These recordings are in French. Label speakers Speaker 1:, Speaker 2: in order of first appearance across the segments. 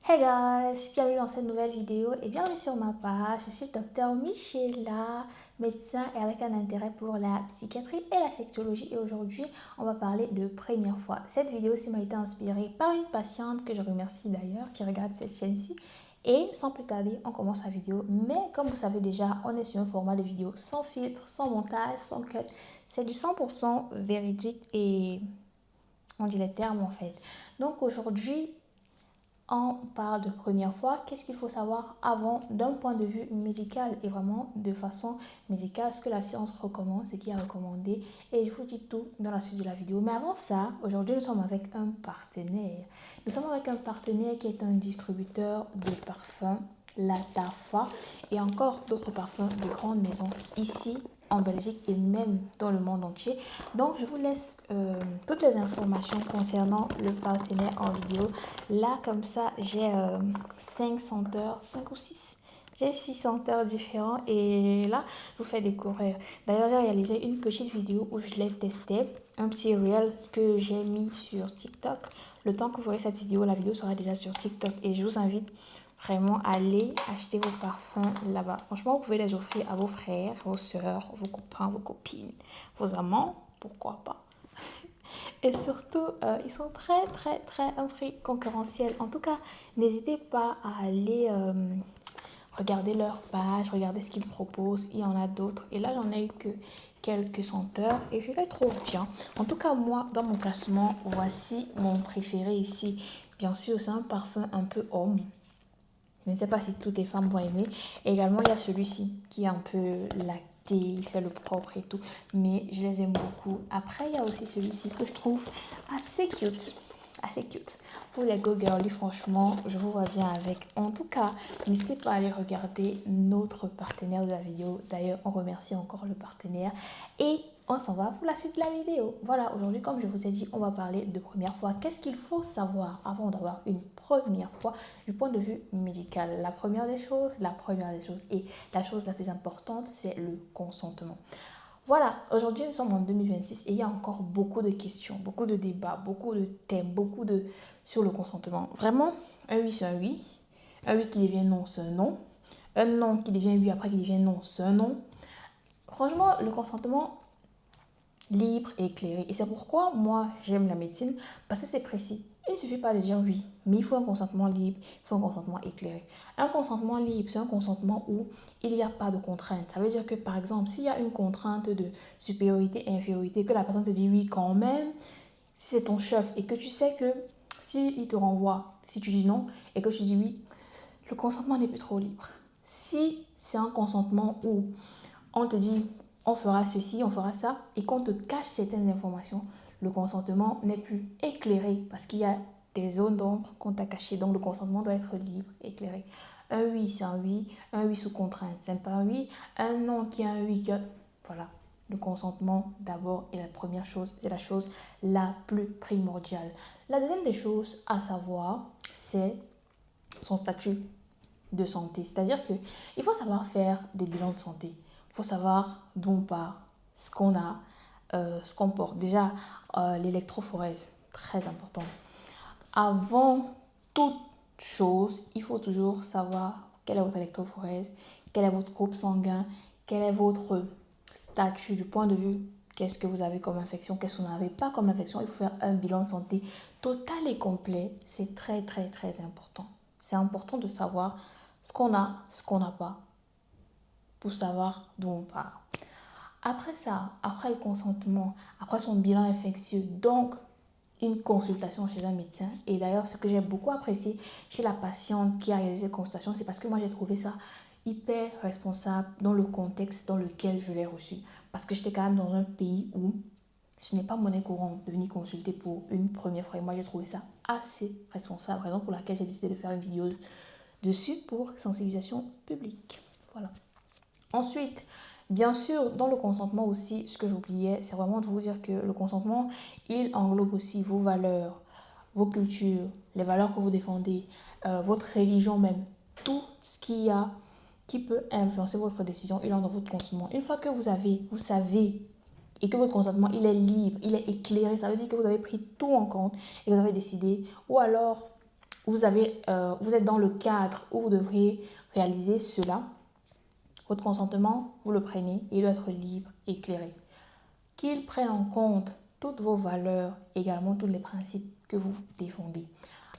Speaker 1: Hey guys, bienvenue dans cette nouvelle vidéo et bienvenue sur ma page. Je suis docteur Michela, médecin et avec un intérêt pour la psychiatrie et la sexologie. Et aujourd'hui, on va parler de première fois. Cette vidéo-ci m'a été inspirée par une patiente que je remercie d'ailleurs, qui regarde cette chaîne-ci. Et sans plus tarder, on commence la vidéo. Mais comme vous savez déjà, on est sur un format de vidéo sans filtre, sans montage, sans cut. C'est du 100% véridique et on dit les termes en fait. Donc aujourd'hui, on parle de première fois. Qu'est-ce qu'il faut savoir avant d'un point de vue médical et vraiment de façon médicale, ce que la science recommande, ce qui est recommandé. Et je vous dis tout dans la suite de la vidéo. Mais avant ça, aujourd'hui, nous sommes avec un partenaire. Nous sommes avec un partenaire qui est un distributeur de parfums, Latafa, et encore d'autres parfums de grandes maisons ici en Belgique et même dans le monde entier. Donc, je vous laisse toutes les informations concernant le partenaire en vidéo. Là, comme ça, j'ai 5 senteurs, 5 ou 6. J'ai 6 senteurs différents et là, je vous fais découvrir. D'ailleurs, j'ai réalisé une petite vidéo où je l'ai testé, un petit reel que j'ai mis sur TikTok. Le temps que vous verrez cette vidéo, la vidéo sera déjà sur TikTok et je vous invite vraiment à aller acheter vos parfums là-bas. Franchement, vous pouvez les offrir à vos frères, vos soeurs, vos copains, vos copines, vos amants, pourquoi pas. Et surtout, ils sont très un prix concurrentiel. En tout cas, n'hésitez pas à aller regarder leur page, regarder ce qu'ils proposent. Il y en a d'autres. Et là, j'en ai eu que quelques senteurs et je les trouve bien. En tout cas, moi, dans mon classement, voici mon préféré ici. Bien sûr, c'est un parfum un peu homme. Je ne sais pas si toutes les femmes vont aimer. Également, il y a celui-ci qui est un peu lacté, il fait le propre et tout. Mais je les aime beaucoup. Après, il y a aussi celui-ci que je trouve assez cute. Assez cute. Pour les go girly, franchement, je vous vois bien avec. En tout cas, n'hésitez pas à aller regarder notre partenaire de la vidéo. D'ailleurs, on remercie encore le partenaire. Et on s'en va pour la suite de la vidéo. Voilà, aujourd'hui, comme je vous ai dit, on va parler de première fois. Qu'est-ce qu'il faut savoir avant d'avoir une première fois du point de vue médical? La première des choses et la chose la plus importante, c'est le consentement. Voilà, aujourd'hui nous sommes en 2026 et il y a encore beaucoup de questions, beaucoup de débats, beaucoup de thèmes, sur le consentement. Vraiment, un oui c'est un oui, un oui qui devient non c'est un non, un non qui devient oui après qui devient non c'est un non. Franchement, le consentement libre et éclairé. Et c'est pourquoi moi j'aime la médecine, parce que c'est précis. Il ne suffit pas de dire oui, mais il faut un consentement libre, il faut un consentement éclairé. Un consentement libre, c'est un consentement où il n'y a pas de contrainte. Ça veut dire que par exemple, s'il y a une contrainte de supériorité et infériorité, que la personne te dit oui quand même, si c'est ton chef et que tu sais que si il te renvoie, si tu dis non et que tu dis oui, le consentement n'est plus trop libre. Si c'est un consentement où on te dit on fera ceci, on fera ça, et qu'on te cache certaines informations, le consentement n'est plus éclairé parce qu'il y a des zones d'ombre qu'on t'a cachées. Donc le consentement doit être libre, éclairé. Un oui, c'est un oui sous contrainte, c'est pas un oui, un non qui est un oui que... Voilà, le consentement d'abord est la première chose, c'est la chose la plus primordiale. La deuxième des choses à savoir, c'est son statut de santé. C'est-à-dire qu'il faut savoir faire des bilans de santé. Il faut savoir d'où on part, ce qu'on a, ce qu'on porte. Déjà, l'électrophorèse, très important. Avant toute chose, il faut toujours savoir quelle est votre électrophorèse, quel est votre groupe sanguin, quel est votre statut du point de vue qu'est-ce que vous avez comme infection, qu'est-ce que vous n'avez pas comme infection. Il faut faire un bilan de santé total et complet. C'est très important. C'est important de savoir ce qu'on a, ce qu'on n'a pas, pour savoir d'où on part. Après ça, après le consentement, après son bilan infectieux, donc une consultation chez un médecin. Et d'ailleurs, ce que j'ai beaucoup apprécié chez la patiente qui a réalisé la consultation, c'est parce que moi j'ai trouvé ça hyper responsable dans le contexte dans lequel je l'ai reçu. Parce que j'étais quand même dans un pays où ce n'est pas monnaie courante de venir consulter pour une première fois. Et moi j'ai trouvé ça assez responsable, raison pour laquelle j'ai décidé de faire une vidéo dessus pour sensibilisation publique. Voilà. Ensuite, bien sûr, dans le consentement aussi, ce que j'oubliais, c'est vraiment de vous dire que le consentement, il englobe aussi vos valeurs, vos cultures, les valeurs que vous défendez, votre religion même, tout ce qu'il y a qui peut influencer votre décision, il entre dans votre consentement. Une fois que vous savez, et que votre consentement, il est libre, il est éclairé, ça veut dire que vous avez pris tout en compte et vous avez décidé, ou alors vous êtes dans le cadre où vous devriez réaliser cela, votre consentement, vous le prenez et il doit être libre, éclairé. Qu'il prenne en compte toutes vos valeurs, également tous les principes que vous défendez.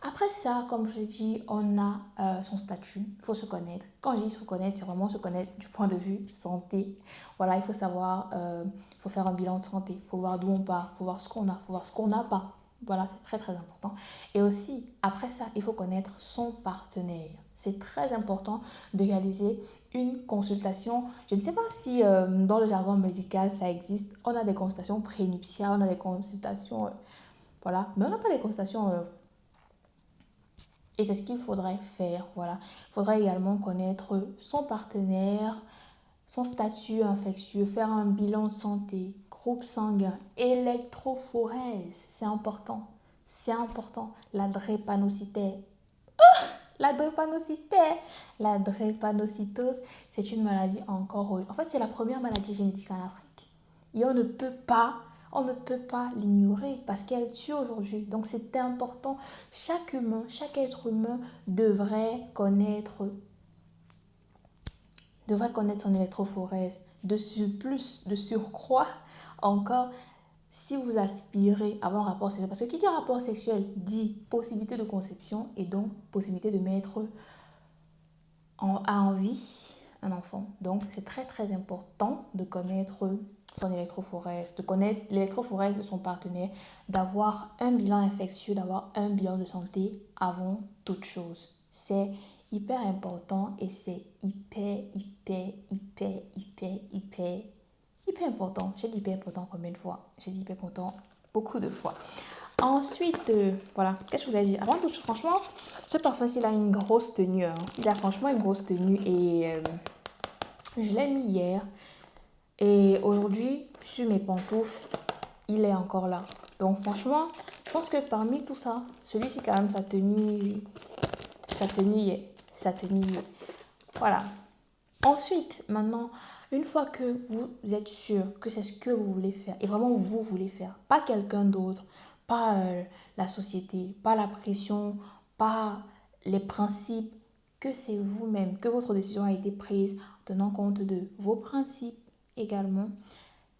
Speaker 1: Après ça, comme je vous ai dit, on a son statut, il faut se connaître. Quand je dis se connaître, c'est vraiment se connaître du point de vue santé. Voilà, il faut savoir, il faut faire un bilan de santé, il faut voir d'où on part, il faut voir ce qu'on a, il faut voir ce qu'on n'a pas. Voilà, c'est très très important. Et aussi, après ça, il faut connaître son partenaire. C'est très important de réaliser une consultation. Je ne sais pas si dans le jargon médical ça existe. On a des consultations prénuptiales, on a des consultations, voilà, mais on n'a pas des consultations. Et c'est ce qu'il faudrait faire, voilà. Il faudrait également connaître son partenaire, son statut infectieux, faire un bilan de santé, groupe sanguin, électrophorèse, c'est important. C'est important. La drépanocytose. La drépanocytose, la drépanocytose, c'est une maladie encore. En fait, c'est la première maladie génétique en Afrique. Et on ne peut pas l'ignorer parce qu'elle tue aujourd'hui. Donc, c'est important. Chaque humain, chaque être humain devrait connaître son électrophorèse. De surcroît, encore, si vous aspirez à avoir un rapport sexuel, parce que qui dit rapport sexuel dit possibilité de conception et donc possibilité de mettre en vie un enfant. Donc, c'est très très important de connaître son électrophorèse, de connaître l'électrophorèse de son partenaire, d'avoir un bilan infectieux, d'avoir un bilan de santé avant toute chose. C'est hyper important et c'est hyper important. J'ai dit hyper important combien de fois? J'ai dit hyper important beaucoup de fois. Ensuite, voilà, qu'est-ce que je voulais dire? Avant tout, franchement, ce parfum-ci, il a une grosse tenue. Hein. Il a franchement une grosse tenue et je l'ai mis hier. Et aujourd'hui, sur mes pantoufles, il est encore là. Donc franchement, je pense que parmi tout ça, celui-ci quand même, sa tenue voilà. Ensuite, maintenant, une fois que vous êtes sûr que c'est ce que vous voulez faire, et vraiment vous voulez faire, pas quelqu'un d'autre, pas la société, pas la pression, pas les principes, que c'est vous-même, que votre décision a été prise en tenant compte de vos principes également,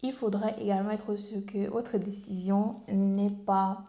Speaker 1: il faudrait également être sûr que votre décision n'est pas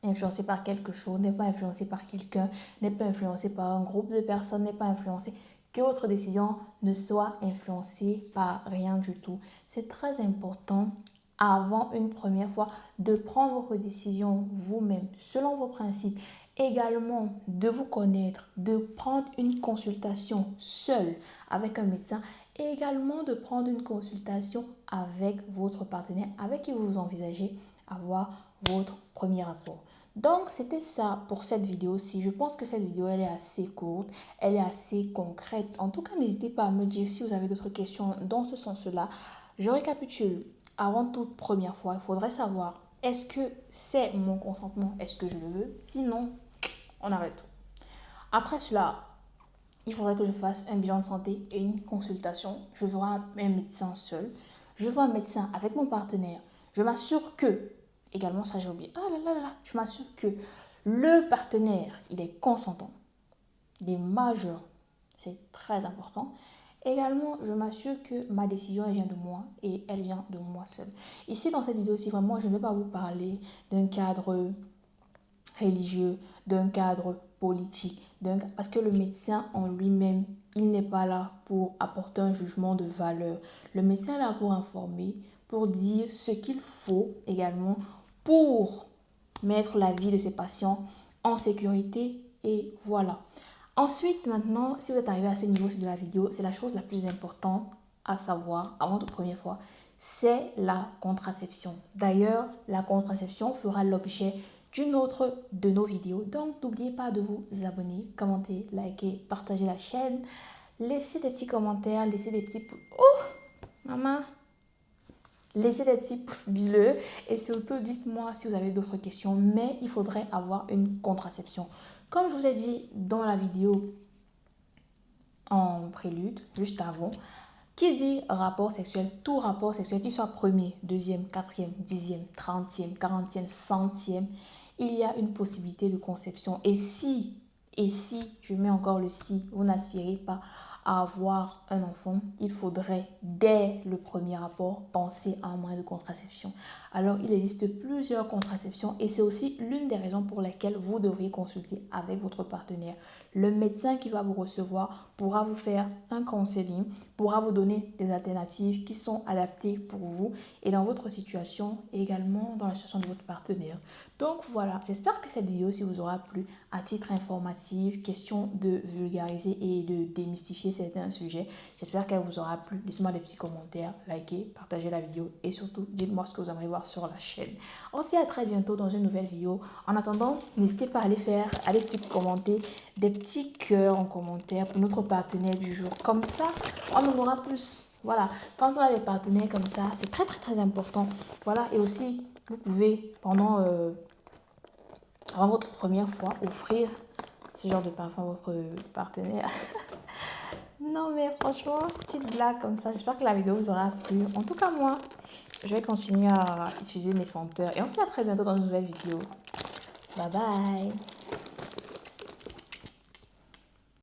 Speaker 1: influencée par quelque chose, n'est pas influencée par quelqu'un, n'est pas influencée par un groupe de personnes, n'est pas influencée, que votre décision ne soit influencée par rien du tout. C'est très important avant une première fois de prendre votre décision vous-même, selon vos principes. Également, de vous connaître, de prendre une consultation seule avec un médecin et également de prendre une consultation avec votre partenaire, avec qui vous envisagez avoir votre premier rapport. Donc, c'était ça pour cette vidéo-ci. Je pense que cette vidéo, elle est assez courte, elle est assez concrète. En tout cas, n'hésitez pas à me dire si vous avez d'autres questions dans ce sens-là. Je récapitule. Avant toute première fois, il faudrait savoir, est-ce que c'est mon consentement? Est-ce que je le veux? Sinon, on arrête tout. Après cela, il faudrait que je fasse un bilan de santé et une consultation. Je vois un médecin seul. Je vois un médecin avec mon partenaire. Je m'assure que, également ça j'ai oublié, je m'assure que le partenaire, il est consentant. Il est majeur. C'est très important. Également, je m'assure que ma décision, elle vient de moi et elle vient de moi seule. Ici, dans cette vidéo-ci, vraiment, je ne vais pas vous parler d'un cadre religieux, d'un cadre politique, parce que le médecin en lui-même, il n'est pas là pour apporter un jugement de valeur. Le médecin est là pour informer, pour dire ce qu'il faut également pour mettre la vie de ses patients en sécurité et voilà. Ensuite, maintenant, si vous êtes arrivé à ce niveau de la vidéo, c'est la chose la plus importante à savoir avant toute première fois, c'est la contraception. D'ailleurs, la contraception fera l'objet d'une autre de nos vidéos. Donc, n'oubliez pas de vous abonner, commenter, liker, partager la chaîne. Laissez des petits commentaires, laissez des petits pouces. Oh, maman! Laissez des petits pouces bleus et surtout dites-moi si vous avez d'autres questions. Mais il faudrait avoir une contraception. Comme je vous ai dit dans la vidéo en prélude, juste avant, qui dit rapport sexuel, tout rapport sexuel, qu'il soit premier, deuxième, quatrième, dixième, trentième, quarantième, centième, il y a une possibilité de conception. Et si, je mets encore le si, vous n'aspirez pas à avoir un enfant, il faudrait, dès le premier rapport, penser à un moyen de contraception. Alors, il existe plusieurs contraceptions et c'est aussi l'une des raisons pour lesquelles vous devriez consulter avec votre partenaire. Le médecin qui va vous recevoir pourra vous faire un counseling, pourra vous donner des alternatives qui sont adaptées pour vous et dans votre situation et également dans la situation de votre partenaire. Donc voilà, j'espère que cette vidéo aussi vous aura plu à titre informatif, question de vulgariser et de démystifier certains sujets. J'espère qu'elle vous aura plu. Laissez-moi des petits commentaires, likez, partagez la vidéo et surtout dites-moi ce que vous aimeriez voir sur la chaîne. On se dit à très bientôt dans une nouvelle vidéo. En attendant, n'hésitez pas à aller commenter des petits cœurs en commentaire pour notre partenaire du jour. Comme ça, on en aura plus. Voilà, quand on a des partenaires comme ça, c'est très très très important. Voilà, et aussi, vous pouvez avant votre première fois offrir ce genre de parfum à votre partenaire. Non mais franchement, petite blague comme ça. J'espère que la vidéo vous aura plu. En tout cas moi, je vais continuer à utiliser mes senteurs. Et on se dit à très bientôt dans une nouvelle vidéo. Bye bye.